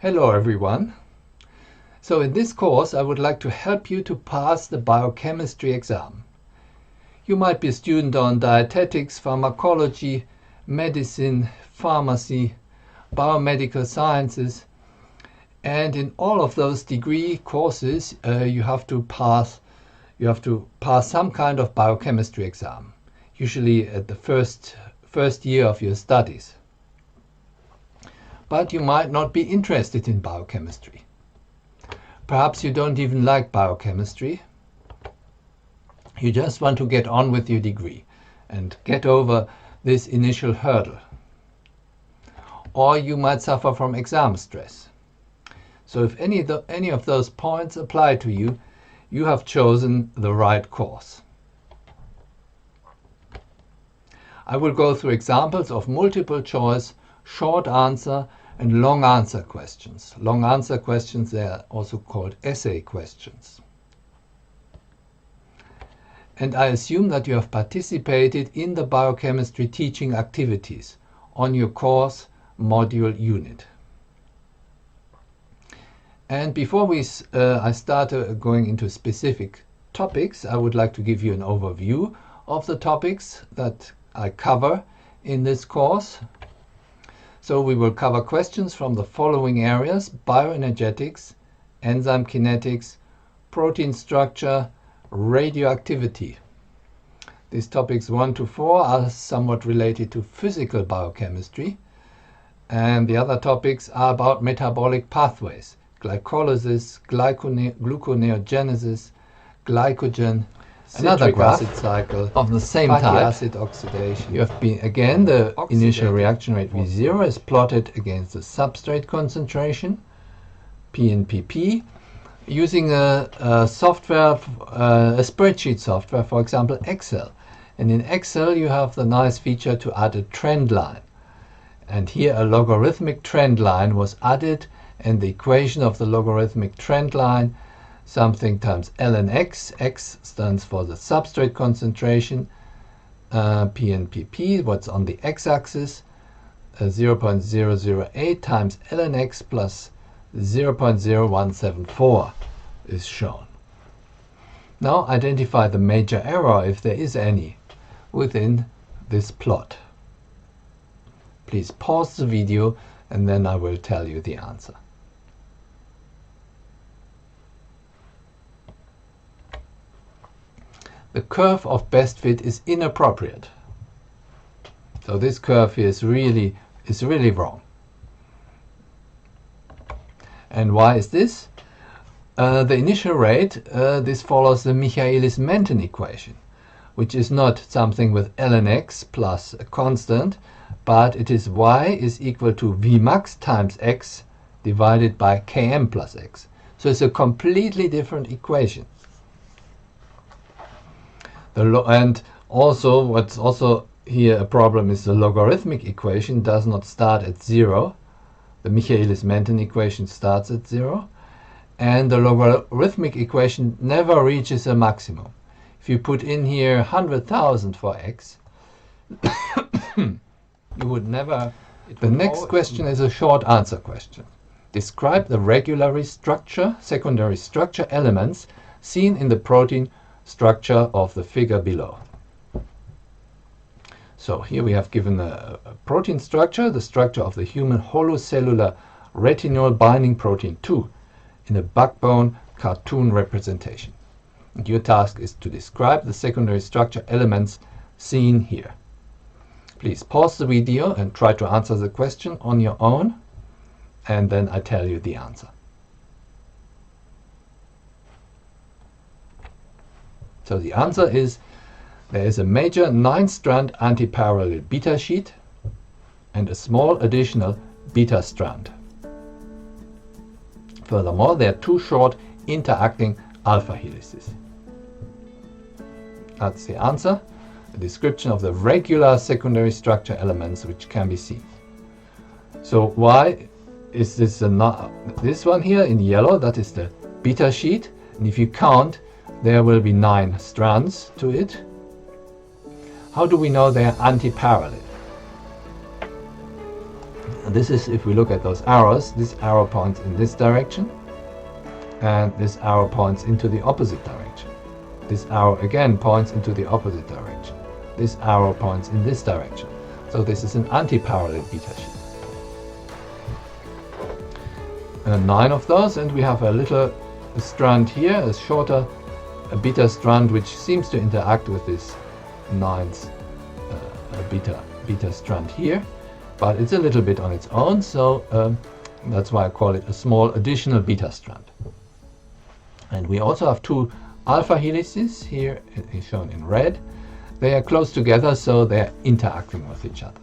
Hello everyone. So in this course I would like to help you to pass the biochemistry exam. You might be a student on dietetics, pharmacology, medicine, pharmacy, biomedical sciences, and in all of those degree courses you have to pass some kind of biochemistry exam, usually at the first year of your studies. But you might not be interested in biochemistry. Perhaps you don't even like biochemistry. You just want to get on with your degree and get over this initial hurdle. Or you might suffer from exam stress. So if any of those points apply to you, you have chosen the right course. I will go through examples of multiple choice, short answer, and long answer questions. Long answer questions, they are also called essay questions. And I assume that you have participated in the biochemistry teaching activities on your course module unit. And before I start going into specific topics, I would like to give you an overview of the topics that I cover in this course. So we will cover questions from the following areas: bioenergetics, enzyme kinetics, protein structure, radioactivity. These topics 1 to 4 are somewhat related to physical biochemistry, and the other topics are about metabolic pathways: glycolysis, gluconeogenesis, glycogen, another acid cycle of the same type, fatty acid oxidation. You have been, again, the initial reaction rate V0 is plotted against the substrate concentration, P and PP, using a spreadsheet software, for example Excel. And in Excel you have the nice feature to add a trend line. And here a logarithmic trend line was added, and the equation of the logarithmic trend line, something times ln x, x stands for the substrate concentration, P and PP, what's on the x-axis, 0.008 times ln x plus 0.0174 is shown. Now identify the major error, if there is any, within this plot. Please pause the video and then I will tell you the answer. The curve of best fit is inappropriate. So this curve here is really wrong. And why is this? The initial rate, this follows the Michaelis-Menten equation, which is not something with ln x plus a constant, but it is y is equal to Vmax times x divided by Km plus x. So it's a completely different equation. And also, what's also here a problem is the logarithmic equation does not start at 0. The Michaelis-Menten equation starts at 0. And the logarithmic equation never reaches a maximum. If you put in here 100,000 for x, you would never... The next question is a short answer question. Describe the secondary structure elements seen in the protein structure of the figure below. So here we have given a protein structure, the structure of the human holocellular retinol binding protein 2 in a backbone cartoon representation. And your task is to describe the secondary structure elements seen here. Please pause the video and try to answer the question on your own, and then I tell you the answer. So the answer is, there is a major 9-strand antiparallel beta sheet and a small additional beta strand. Furthermore, there are 2 short interacting alpha helices. That's the answer, a description of the regular secondary structure elements which can be seen. So why is this this one here in yellow? That is the beta sheet, and if you count, there will be 9 strands to it. How do we know they are antiparallel? And this is, if we look at those arrows, this arrow points in this direction, and this arrow points into the opposite direction. This arrow again points into the opposite direction. This arrow points in this direction. So this is an anti-parallel beta sheet. 9 of those, and we have a little strand here, a shorter beta strand, which seems to interact with this 9th beta strand here, but it's a little bit on its own, so that's why I call it a small additional beta strand. And we also have 2 alpha helices here, shown in red. They are close together, so they're interacting with each other.